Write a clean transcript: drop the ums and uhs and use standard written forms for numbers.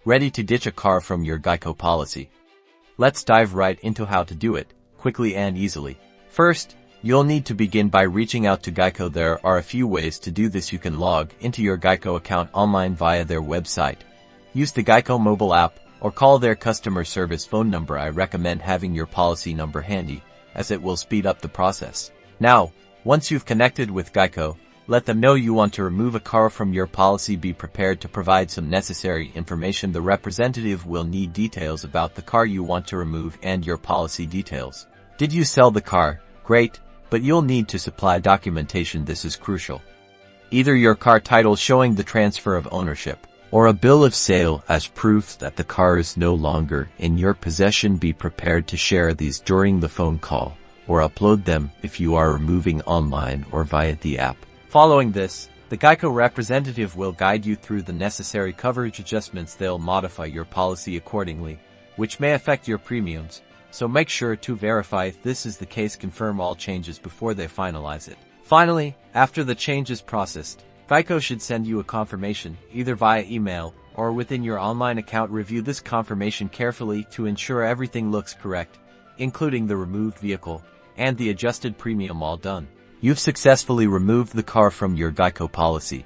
Ready to ditch a car from your Geico policy? Let's dive right into how to do it, quickly and easily. First, you'll need to begin by reaching out to Geico. There are a few ways to do this. You can log into your Geico account online via their website. Use the Geico mobile app or call their customer service phone number. I recommend having your policy number handy, as it will speed up the process. Now, once you've connected with Geico, let them know you want to remove a car from your policy. Be prepared to provide some necessary information. The representative will need details about the car you want to remove and your policy details. Did you sell the car? Great, but you'll need to supply documentation. This is crucial. Either your car title showing the transfer of ownership, or a bill of sale as proof that the car is no longer in your possession. Be prepared to share these during the phone call, or upload them if you are removing online or via the app. Following this, the Geico representative will guide you through the necessary coverage adjustments. They'll modify your policy accordingly, which may affect your premiums, so make sure to verify if this is the case. Confirm all changes before they finalize it. Finally, after the change is processed, Geico should send you a confirmation, either via email or within your online account. Review this confirmation carefully to ensure everything looks correct, including the removed vehicle and the adjusted premium. All done. You've successfully removed the car from your Geico policy.